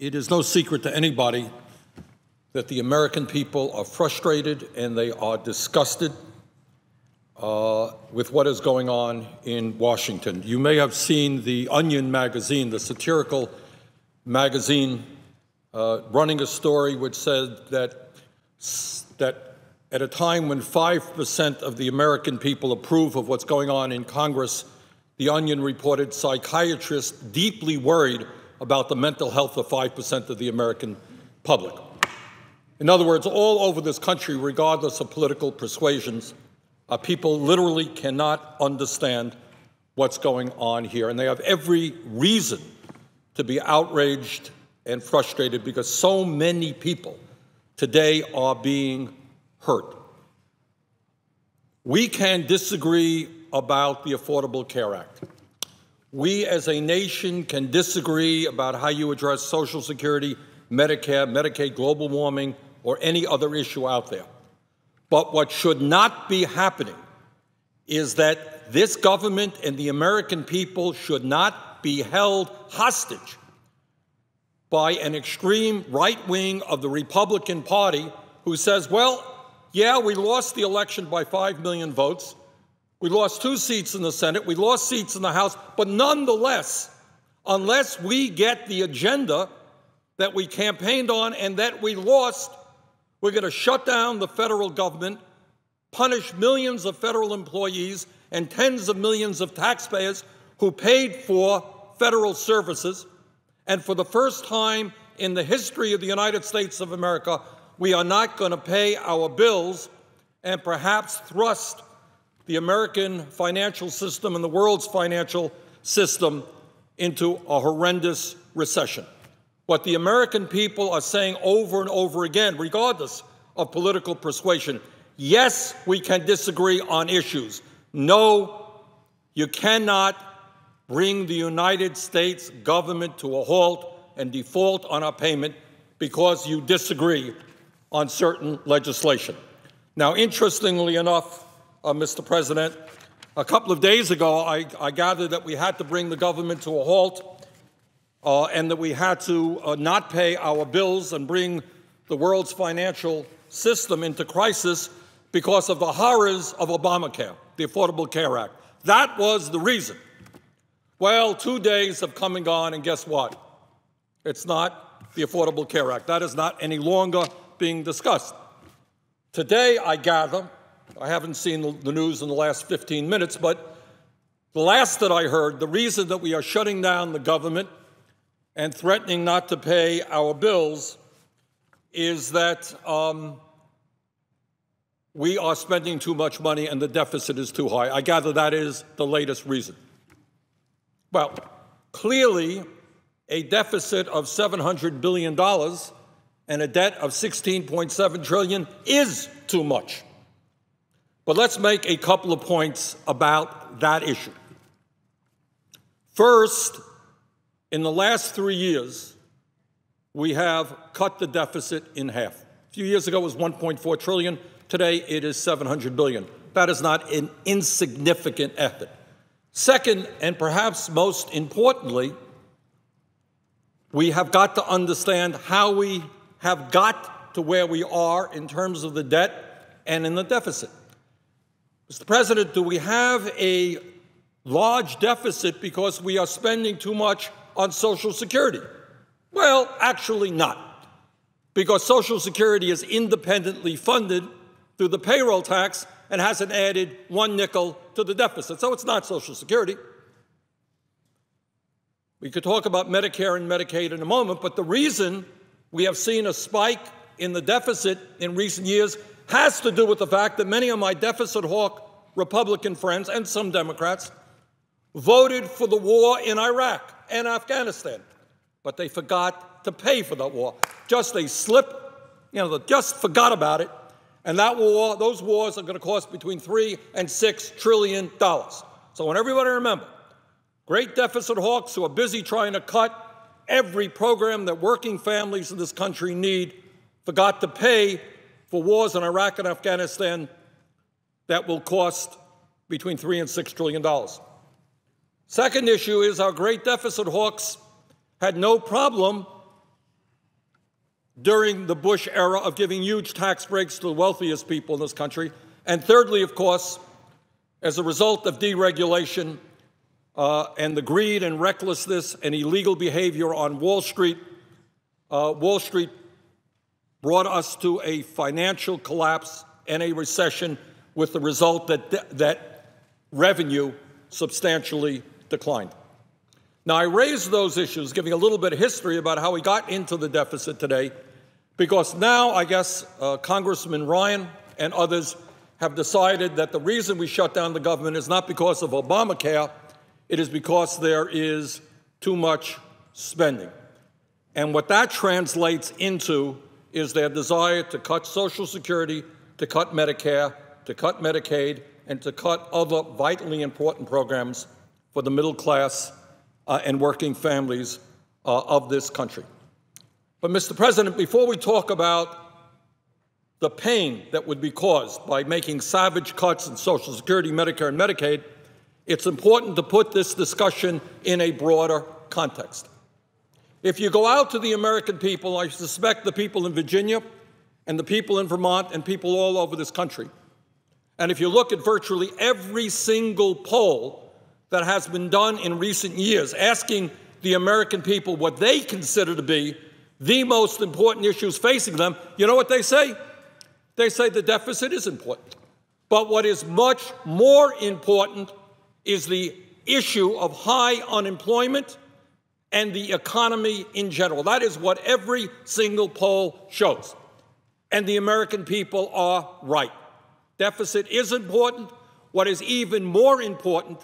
It is no secret to anybody that the American people are frustrated and they are disgusted with what is going on in Washington. You may have seen the Onion magazine, the satirical magazine, running a story which said that at a time when 5% of the American people approve of what's going on in Congress, the Onion reported psychiatrists deeply worried about the mental health of 5% of the American public. In other words, all over this country, regardless of political persuasions, people literally cannot understand what's going on here. And they have every reason to be outraged and frustrated because so many people today are being hurt. We can disagree about the Affordable Care Act. We as a nation can disagree about how you address Social Security, Medicare, Medicaid, global warming, or any other issue out there. But what should not be happening is that this government and the American people should not be held hostage by an extreme right wing of the Republican Party who says, well, yeah, we lost the election by 5 million votes. We lost 2 seats in the Senate. We lost seats in the House. But nonetheless, unless we get the agenda that we campaigned on and that we lost, we're going to shut down the federal government, punish millions of federal employees and tens of millions of taxpayers who paid for federal services. And for the first time in the history of the United States of America, we are not going to pay our bills and perhaps thrust the American financial system and the world's financial system into a horrendous recession. What the American people are saying over and over again, regardless of political persuasion, yes, we can disagree on issues. No, you cannot bring the United States government to a halt and default on our payment because you disagree on certain legislation. Now, interestingly enough, Mr. President, a couple of days ago, I gathered that we had to bring the government to a halt and that we had to not pay our bills and bring the world's financial system into crisis because of the horrors of Obamacare, the Affordable Care Act. That was the reason. Well, 2 days have come and gone, and guess what? It's not the Affordable Care Act. That is not any longer being discussed. Today, I gather, I haven't seen the news in the last 15 minutes, but the last that I heard, the reason that we are shutting down the government and threatening not to pay our bills is that we are spending too much money and the deficit is too high. I gather that is the latest reason. Well, clearly, a deficit of $700 billion and a debt of $16.7 trillion is too much. But let's make a couple of points about that issue. First, in the last 3 years, we have cut the deficit in half. A few years ago, it was $1.4 trillion. Today, it is $700 billion. That is not an insignificant effort. Second, and perhaps most importantly, we have got to understand how we have got to where we are in terms of the debt and in the deficit. Mr. President, do we have a large deficit because we are spending too much on Social Security? Well, actually not, because Social Security is independently funded through the payroll tax and hasn't added 1 nickel to the deficit. So it's not Social Security. We could talk about Medicare and Medicaid in a moment, but the reason we have seen a spike in the deficit in recent years has to do with the fact that many of my deficit hawk Republican friends and some Democrats voted for the war in Iraq and Afghanistan, but they forgot to pay for that war. Just a slip, they just forgot about it. And that war, those wars are going to cost between $3 and $6 trillion. So I want everybody to remember, great deficit hawks who are busy trying to cut every program that working families in this country need forgot to pay for wars in Iraq and Afghanistan that will cost between $3 and $6 trillion. Second issue is our great deficit hawks had no problem during the Bush era of giving huge tax breaks to the wealthiest people in this country. And thirdly, of course, as a result of deregulation and the greed and recklessness and illegal behavior on Wall Street brought us to a financial collapse and a recession, with the result that revenue substantially declined. Now, I raise those issues, giving a little bit of history about how we got into the deficit today, because now I guess Congressman Ryan and others have decided that the reason we shut down the government is not because of Obamacare, it is because there is too much spending. And what that translates into is their desire to cut Social Security, to cut Medicare, to cut Medicaid, and to cut other vitally important programs for the middle class and working families of this country. But, Mr. President, before we talk about the pain that would be caused by making savage cuts in Social Security, Medicare, and Medicaid, it's important to put this discussion in a broader context. If you go out to the American people, I suspect the people in Virginia and the people in Vermont and people all over this country, and if you look at virtually every single poll that has been done in recent years, asking the American people what they consider to be the most important issues facing them, you know what they say? They say the deficit is important. But what is much more important is the issue of high unemployment and the economy in general. That is what every single poll shows. And the American people are right. Deficit is important. What is even more important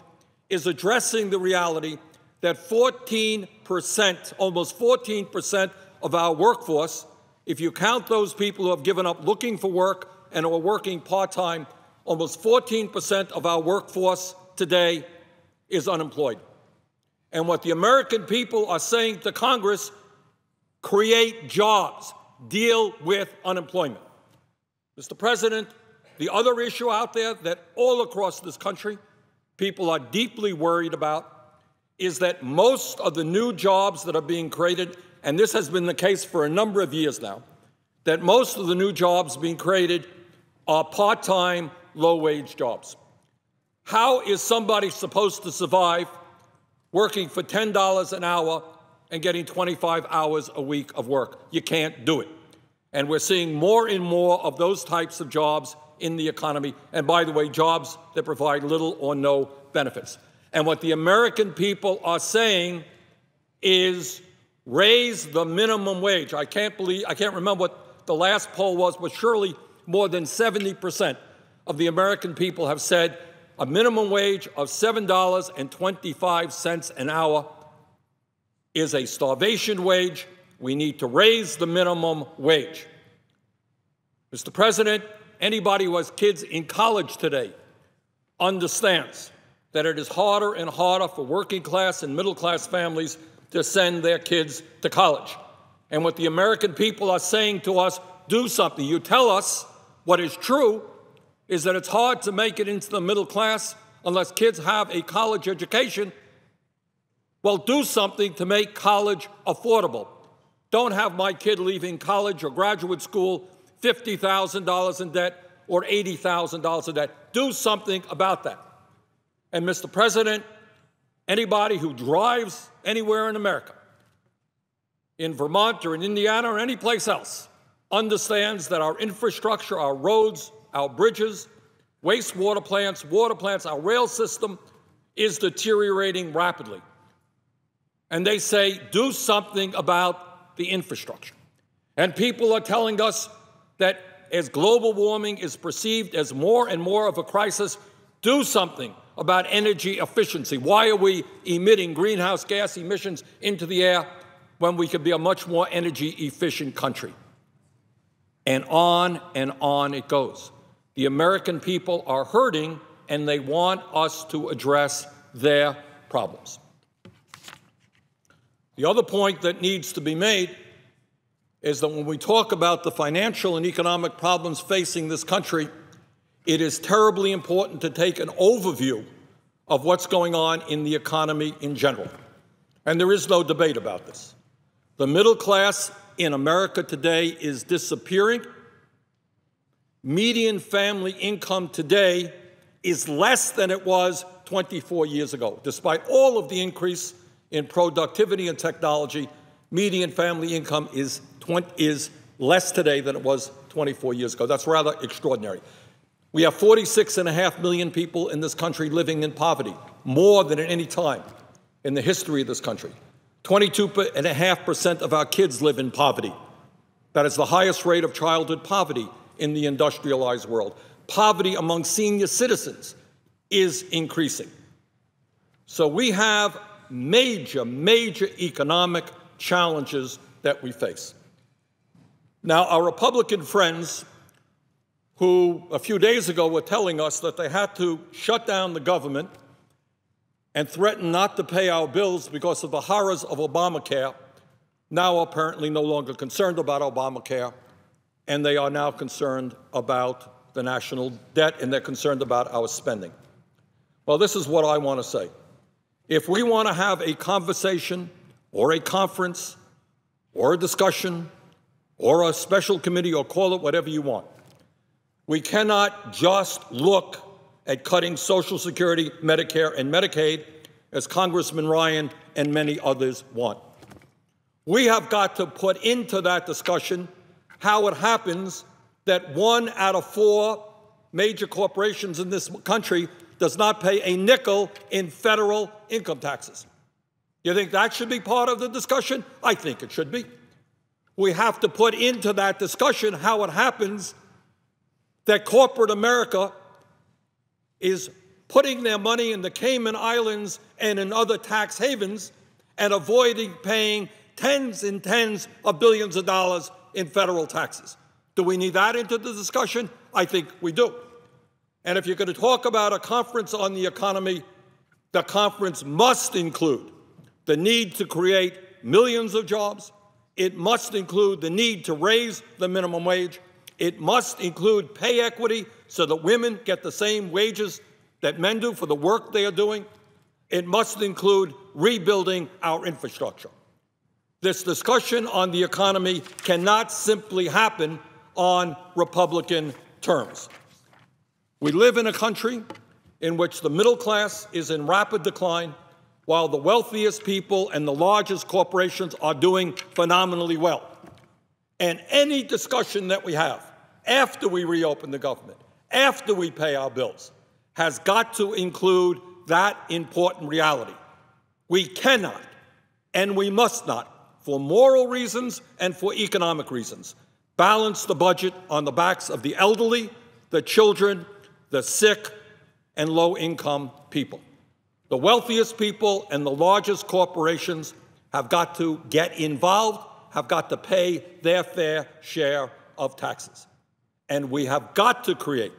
is addressing the reality that 14%, almost 14% of our workforce, if you count those people who have given up looking for work and are working part-time, almost 14% of our workforce today is unemployed. And what the American people are saying to Congress, create jobs, deal with unemployment. Mr. President, the other issue out there that all across this country people are deeply worried about is that most of the new jobs that are being created, and this has been the case for a number of years now, that most of the new jobs being created are part-time, low-wage jobs. How is somebody supposed to survive working for $10 an hour and getting 25 hours a week of work? You can't do it. And we're seeing more and more of those types of jobs in the economy, and by the way, jobs that provide little or no benefits. And what the American people are saying is raise the minimum wage. I can't remember what the last poll was, but surely more than 70% of the American people have said a minimum wage of $7.25 an hour is a starvation wage. We need to raise the minimum wage. Mr. President, anybody who has kids in college today understands that it is harder and harder for working class and middle class families to send their kids to college. And what the American people are saying to us, do something. You tell us what is true is that it's hard to make it into the middle class unless kids have a college education. Well, do something to make college affordable. Don't have my kid leaving college or graduate school $50,000 in debt or $80,000 in debt. Do something about that. And, Mr. President, anybody who drives anywhere in America, in Vermont or in Indiana or any place else, understands that our infrastructure, our roads, our bridges, wastewater plants, water plants, our rail system is deteriorating rapidly. And they say, do something about the infrastructure. And people are telling us that as global warming is perceived as more and more of a crisis, do something about energy efficiency. Why are we emitting greenhouse gas emissions into the air when we could be a much more energy efficient country? And on it goes. The American people are hurting, and they want us to address their problems. The other point that needs to be made is that when we talk about the financial and economic problems facing this country, it is terribly important to take an overview of what's going on in the economy in general. And there is no debate about this. The middle class in America today is disappearing. Median family income today is less than it was 24 years ago. Despite all of the increase in productivity and technology, median family income is less today than it was 24 years ago. That's rather extraordinary. We have 46.5 million people in this country living in poverty, more than at any time in the history of this country. 22.5% of our kids live in poverty. That is the highest rate of childhood poverty in the industrialized world. Poverty among senior citizens is increasing. So we have major economic challenges that we face. Now, our Republican friends, who a few days ago were telling us that they had to shut down the government and threaten not to pay our bills because of the horrors of Obamacare, now apparently no longer concerned about Obamacare, and they are now concerned about the national debt, and they're concerned about our spending. Well, this is what I want to say. If we want to have a conversation or a conference or a discussion or a special committee, or call it whatever you want, we cannot just look at cutting Social Security, Medicare, and Medicaid, as Congressman Ryan and many others want. We have got to put into that discussion how it happens that 1 out of 4 major corporations in this country does not pay a nickel in federal income taxes. You think that should be part of the discussion? I think it should be. We have to put into that discussion how it happens that corporate America is putting their money in the Cayman Islands and in other tax havens and avoiding paying tens and tens of billions of dollars in federal taxes. Do we need that into the discussion? I think we do. And if you're going to talk about a conference on the economy, the conference must include the need to create millions of jobs. It must include the need to raise the minimum wage. It must include pay equity so that women get the same wages that men do for the work they are doing. It must include rebuilding our infrastructure. This discussion on the economy cannot simply happen on Republican terms. We live in a country in which the middle class is in rapid decline, while the wealthiest people and the largest corporations are doing phenomenally well. And any discussion that we have after we reopen the government, after we pay our bills, has got to include that important reality. We cannot and we must not, for moral reasons and for economic reasons, balance the budget on the backs of the elderly, the children, the sick, and low-income people. The wealthiest people and the largest corporations have got to get involved, have got to pay their fair share of taxes. And we have got to create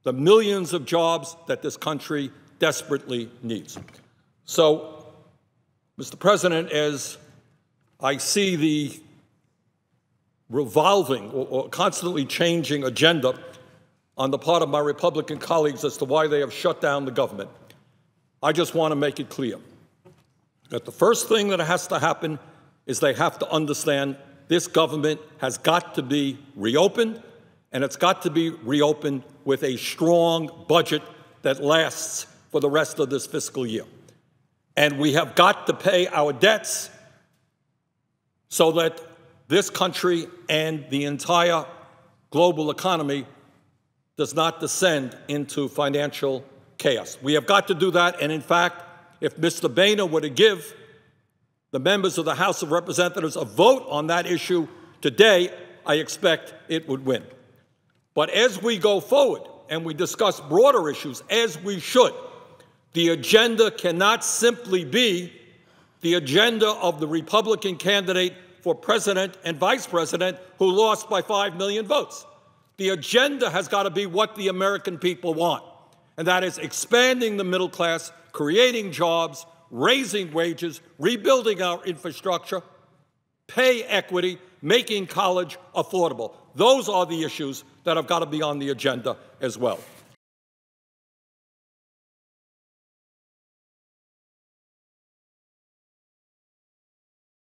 the millions of jobs that this country desperately needs. So, Mr. President, as I see the revolving or constantly changing agenda on the part of my Republican colleagues as to why they have shut down the government, I just want to make it clear that the first thing that has to happen is they have to understand this government has got to be reopened, and it's got to be reopened with a strong budget that lasts for the rest of this fiscal year. And we have got to pay our debts so that this country and the entire global economy does not descend into financial chaos. We have got to do that, and in fact, if Mr. Boehner were to give the members of the House of Representatives a vote on that issue today, I expect it would win. But as we go forward and we discuss broader issues, as we should, the agenda cannot simply be the agenda of the Republican candidate for president and vice president who lost by 5 million votes. The agenda has got to be what the American people want, and that is expanding the middle class, creating jobs, raising wages, rebuilding our infrastructure, pay equity, making college affordable. Those are the issues that have got to be on the agenda as well.